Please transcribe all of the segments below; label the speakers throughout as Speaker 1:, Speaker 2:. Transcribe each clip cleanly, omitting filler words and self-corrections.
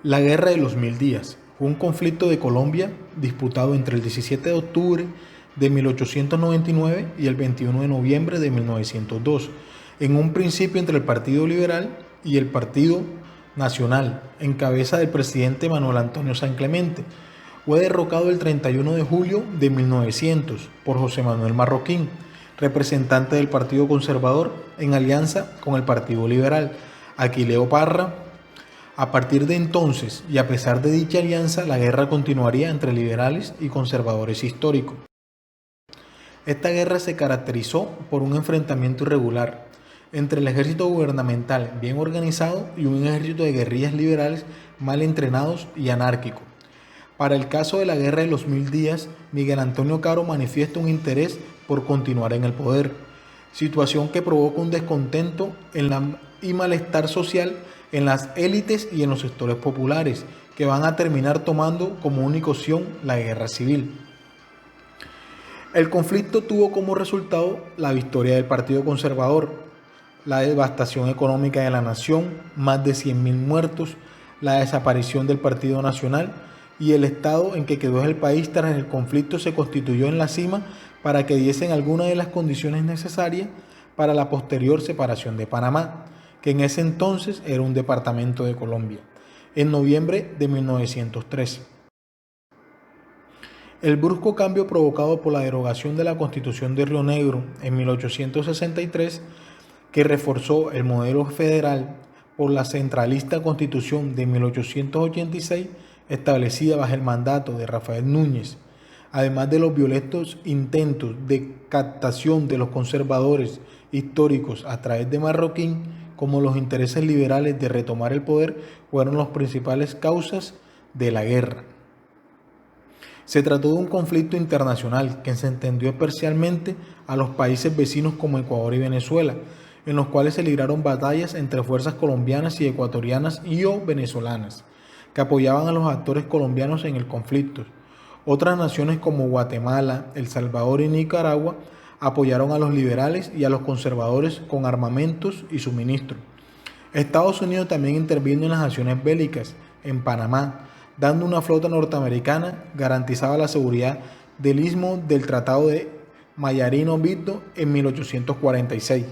Speaker 1: La Guerra de los Mil Días fue un conflicto de Colombia disputado entre el 17 de octubre de 1899 y el 21 de noviembre de 1902, en un principio entre el Partido Liberal y el Partido Nacional, en cabeza del presidente Manuel Antonio San Clemente. Fue derrocado el 31 de julio de 1900 por José Manuel Marroquín, representante del Partido Conservador, en alianza con el Partido Liberal, Aquileo Parra. A partir de entonces, y a pesar de dicha alianza, la guerra continuaría entre liberales y conservadores históricos. Esta guerra se caracterizó por un enfrentamiento irregular entre el ejército gubernamental bien organizado y un ejército de guerrillas liberales mal entrenados y anárquicos. Para el caso de la Guerra de los Mil Días, Miguel Antonio Caro manifiesta un interés por continuar en el poder, situación que provoca un descontento y malestar social en las élites y en los sectores populares, que van a terminar tomando como única opción la guerra civil. El conflicto tuvo como resultado la victoria del Partido Conservador, la devastación económica de la nación, más de 100.000 muertos, la desaparición del Partido Nacional y el estado en que quedó el país tras el conflicto se constituyó en la cima para que diesen algunas de las condiciones necesarias para la posterior separación de Panamá, que en ese entonces era un departamento de Colombia, en noviembre de 1913. El brusco cambio provocado por la derogación de la Constitución de Río Negro en 1863, que reforzó el modelo federal por la centralista Constitución de 1886, establecida bajo el mandato de Rafael Núñez, además de los violentos intentos de captación de los conservadores históricos a través de Marroquín, como los intereses liberales de retomar el poder, fueron las principales causas de la guerra. Se trató de un conflicto internacional que se entendió especialmente a los países vecinos como Ecuador y Venezuela, en los cuales se libraron batallas entre fuerzas colombianas y ecuatorianas y o venezolanas, que apoyaban a los actores colombianos en el conflicto. Otras naciones como Guatemala, El Salvador y Nicaragua apoyaron a los liberales y a los conservadores con armamentos y suministros. Estados Unidos también intervino en las acciones bélicas en Panamá, dando una flota norteamericana garantizaba la seguridad del istmo del Tratado de Mayarino-Bido en 1846.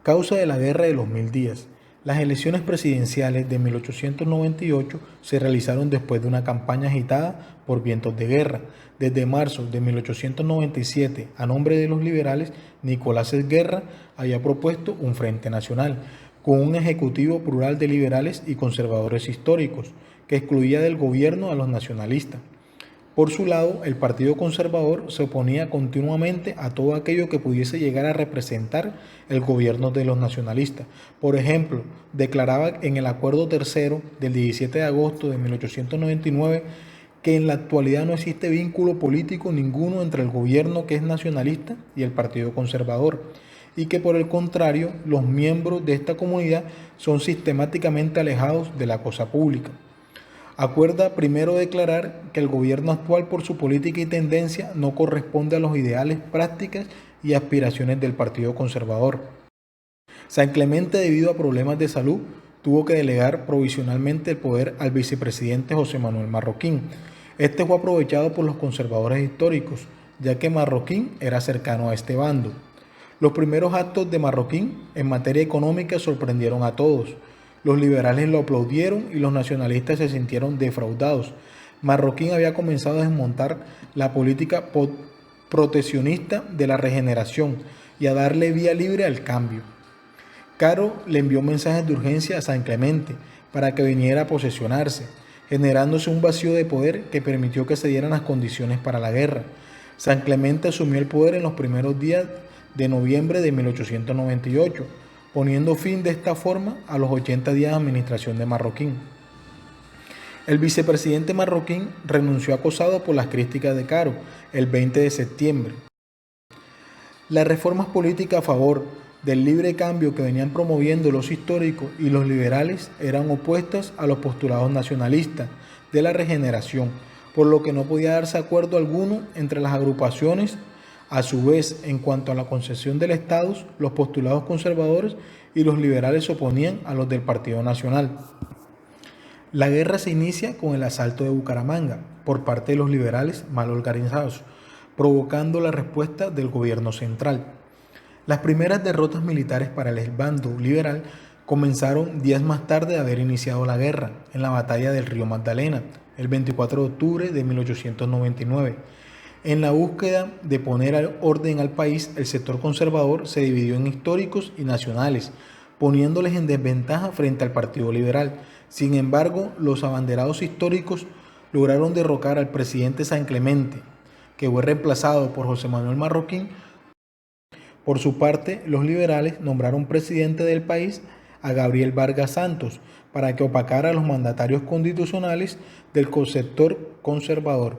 Speaker 1: Causa de la Guerra de los Mil Días. Las elecciones presidenciales de 1898 se realizaron después de una campaña agitada por vientos de guerra. Desde marzo de 1897, a nombre de los liberales, Nicolás Esguerra había propuesto un Frente Nacional, con un ejecutivo plural de liberales y conservadores históricos, que excluía del gobierno a los nacionalistas. Por su lado, el Partido Conservador se oponía continuamente a todo aquello que pudiese llegar a representar el gobierno de los nacionalistas. Por ejemplo, declaraba en el Acuerdo Tercero del 17 de agosto de 1899 que en la actualidad no existe vínculo político ninguno entre el gobierno que es nacionalista y el Partido Conservador, y que por el contrario, los miembros de esta comunidad son sistemáticamente alejados de la cosa pública. Acuerda primero declarar que el gobierno actual por su política y tendencia no corresponde a los ideales, prácticas y aspiraciones del Partido Conservador. San Clemente, debido a problemas de salud, tuvo que delegar provisionalmente el poder al vicepresidente José Manuel Marroquín. Este fue aprovechado por los conservadores históricos, ya que Marroquín era cercano a este bando. Los primeros actos de Marroquín en materia económica sorprendieron a todos. Los liberales lo aplaudieron y los nacionalistas se sintieron defraudados. Marroquín había comenzado a desmontar la política proteccionista de la regeneración y a darle vía libre al cambio. Caro le envió mensajes de urgencia a San Clemente para que viniera a posesionarse, generándose un vacío de poder que permitió que se dieran las condiciones para la guerra. San Clemente asumió el poder en los primeros días de noviembre de 1898, poniendo fin de esta forma a los 80 días de administración de Marroquín. El vicepresidente Marroquín renunció acosado por las críticas de Caro el 20 de septiembre. Las reformas políticas a favor del libre cambio que venían promoviendo los históricos y los liberales eran opuestas a los postulados nacionalistas de la regeneración, por lo que no podía darse acuerdo alguno entre las agrupaciones. A su vez, en cuanto a la concesión del estatus, los postulados conservadores y los liberales se oponían a los del Partido Nacional. La guerra se inicia con el asalto de Bucaramanga por parte de los liberales mal organizados, provocando la respuesta del gobierno central. Las primeras derrotas militares para el bando liberal comenzaron días más tarde de haber iniciado la guerra, en la batalla del río Magdalena, el 24 de octubre de 1899. En la búsqueda de poner orden al país, el sector conservador se dividió en históricos y nacionales, poniéndoles en desventaja frente al Partido Liberal. Sin embargo, los abanderados históricos lograron derrocar al presidente San Clemente, que fue reemplazado por José Manuel Marroquín. Por su parte, los liberales nombraron presidente del país a Gabriel Vargas Santos para que opacara a los mandatarios constitucionales del sector conservador.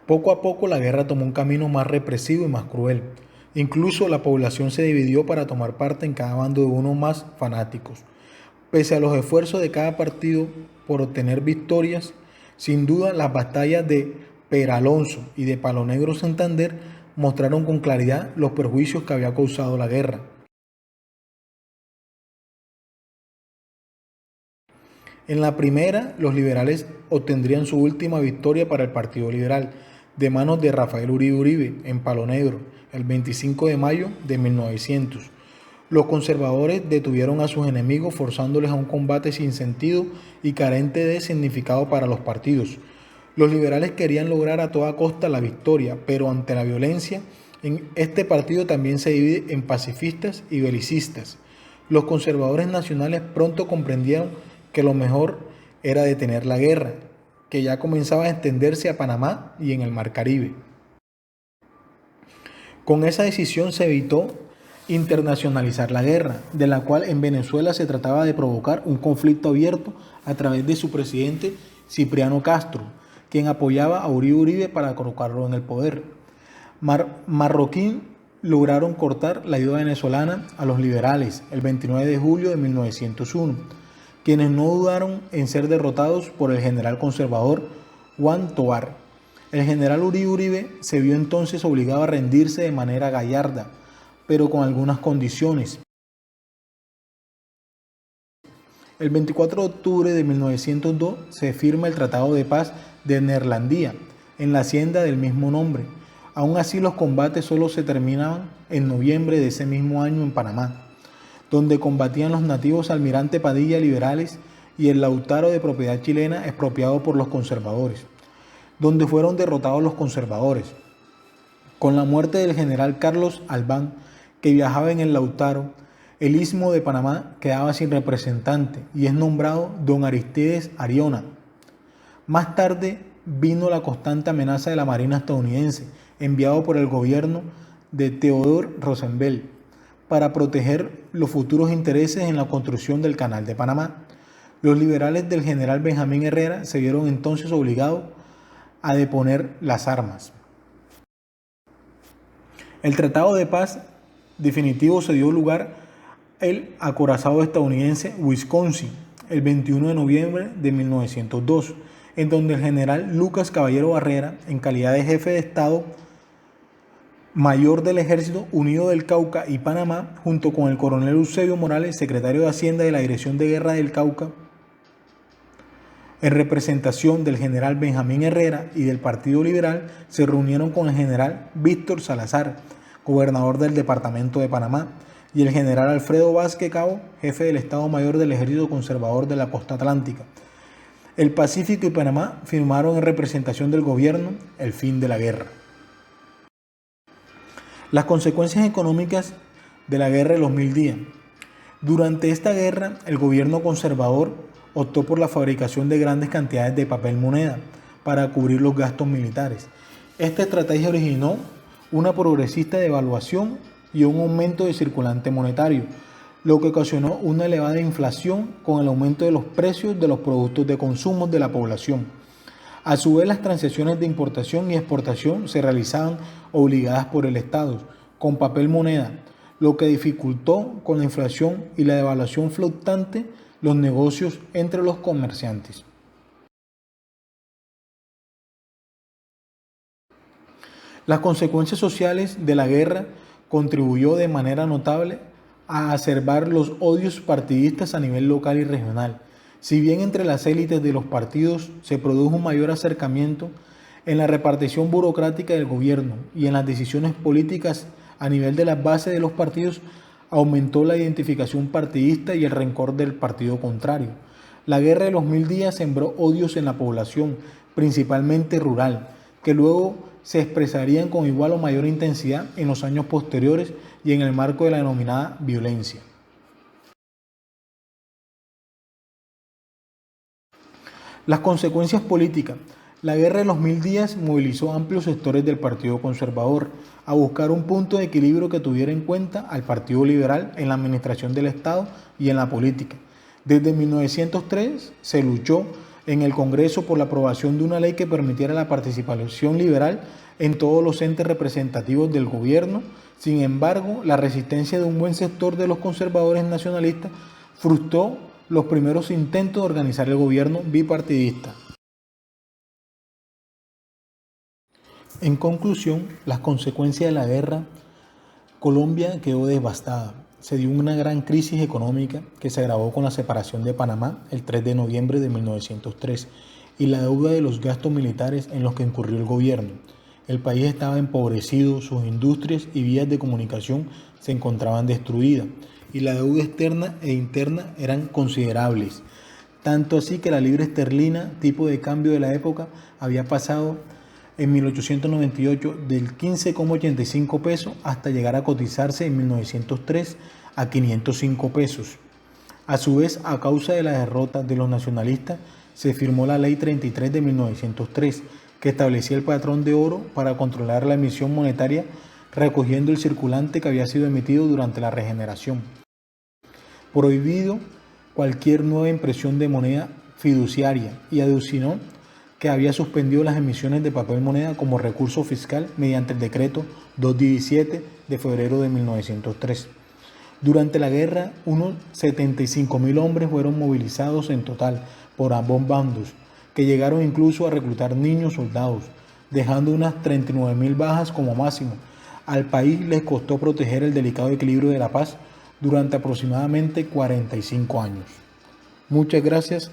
Speaker 1: Poco a poco la guerra tomó un camino más represivo y más cruel. Incluso la población se dividió para tomar parte en cada bando de unos más fanáticos. Pese a los esfuerzos de cada partido por obtener victorias, sin duda las batallas de Peralonso y de Palo Negro Santander mostraron con claridad los perjuicios que había causado la guerra. En la primera, los liberales obtendrían su última victoria para el Partido Liberal, de manos de Rafael Uribe Uribe, en Palo Negro, el 25 de mayo de 1900. Los conservadores detuvieron a sus enemigos forzándoles a un combate sin sentido y carente de significado para los partidos. Los liberales querían lograr a toda costa la victoria, pero ante la violencia, en este partido también se divide en pacifistas y belicistas. Los conservadores nacionales pronto comprendieron que lo mejor era detener la guerra, que ya comenzaba a extenderse a Panamá y en el Mar Caribe. Con esa decisión se evitó internacionalizar la guerra, de la cual en Venezuela se trataba de provocar un conflicto abierto a través de su presidente Cipriano Castro, quien apoyaba a Uribe Uribe para colocarlo en el poder. Marroquín lograron cortar la ayuda venezolana a los liberales el 29 de julio de 1901, quienes no dudaron en ser derrotados por el general conservador Juan Tovar. El general Uribe Uribe se vio entonces obligado a rendirse de manera gallarda, pero con algunas condiciones. El 24 de octubre de 1902 se firma el Tratado de Paz de Neerlandia, en la hacienda del mismo nombre. Aún así, los combates solo se terminaban en noviembre de ese mismo año en Panamá, donde combatían los nativos Almirante Padilla liberales y el Lautaro de propiedad chilena expropiado por los conservadores, donde fueron derrotados los conservadores. Con la muerte del general Carlos Albán, que viajaba en el Lautaro, el Istmo de Panamá quedaba sin representante y es nombrado don Aristides Ariona. Más tarde vino la constante amenaza de la Marina estadounidense, enviado por el gobierno de Theodore Roosevelt, para proteger los futuros intereses en la construcción del Canal de Panamá. Los liberales del general Benjamín Herrera se vieron entonces obligados a deponer las armas. El Tratado de Paz definitivo se dio lugar el acorazado estadounidense Wisconsin el 21 de noviembre de 1902, en donde el general Lucas Caballero Barrera, en calidad de jefe de Estado Mayor del Ejército Unido del Cauca y Panamá, junto con el coronel Eusebio Morales, secretario de Hacienda de la Dirección de Guerra del Cauca, en representación del general Benjamín Herrera y del Partido Liberal, se reunieron con el general Víctor Salazar, gobernador del Departamento de Panamá, y el general Alfredo Vázquez Cabo, jefe del Estado Mayor del Ejército Conservador de la Costa Atlántica. El Pacífico y Panamá firmaron en representación del gobierno el fin de la guerra. Las consecuencias económicas de la guerra de los 1000 días. Durante esta guerra, el gobierno conservador optó por la fabricación de grandes cantidades de papel moneda para cubrir los gastos militares. Esta estrategia originó una progresista devaluación y un aumento de circulante monetario, lo que ocasionó una elevada inflación con el aumento de los precios de los productos de consumo de la población. A su vez, las transacciones de importación y exportación se realizaban obligadas por el Estado, con papel moneda, lo que dificultó con la inflación y la devaluación fluctuante los negocios entre los comerciantes. Las consecuencias sociales de la guerra contribuyó de manera notable a acerbar los odios partidistas a nivel local y regional, Si bien entre las élites de los partidos se produjo un mayor acercamiento, en la repartición burocrática del gobierno y en las decisiones políticas a nivel de las bases de los partidos aumentó la identificación partidista y el rencor del partido contrario. La guerra de los 1000 días sembró odios en la población, principalmente rural, que luego se expresarían con igual o mayor intensidad en los años posteriores y en el marco de la denominada violencia. Las consecuencias políticas. La guerra de los 1000 días movilizó amplios sectores del Partido Conservador a buscar un punto de equilibrio que tuviera en cuenta al Partido Liberal en la administración del Estado y en la política. Desde 1903 se luchó en el Congreso por la aprobación de una ley que permitiera la participación liberal en todos los entes representativos del gobierno. Sin embargo, la resistencia de un buen sector de los conservadores nacionalistas frustró los primeros intentos de organizar el gobierno bipartidista. En conclusión, las consecuencias de la guerra, Colombia quedó devastada. Se dio una gran crisis económica que se agravó con la separación de Panamá el 3 de noviembre de 1903 y la deuda de los gastos militares en los que incurrió el gobierno. El país estaba empobrecido, sus industrias y vías de comunicación se encontraban destruidas y la deuda externa e interna eran considerables. Tanto así que la libra esterlina, tipo de cambio de la época, había pasado en 1898 del 15,85 pesos hasta llegar a cotizarse en 1903 a 505 pesos. A su vez, a causa de la derrota de los nacionalistas, se firmó la Ley 33 de 1903, que establecía el patrón de oro para controlar la emisión monetaria, recogiendo el circulante que había sido emitido durante la regeneración. Prohibido cualquier nueva impresión de moneda fiduciaria y aducinó que había suspendido las emisiones de papel moneda como recurso fiscal mediante el decreto 217 de febrero de 1903. Durante la guerra, unos 75.000 hombres fueron movilizados en total por ambos bandos, que llegaron incluso a reclutar niños soldados, dejando unas 39.000 bajas como máximo. Al país les costó proteger el delicado equilibrio de la paz durante aproximadamente 45 años. Muchas gracias.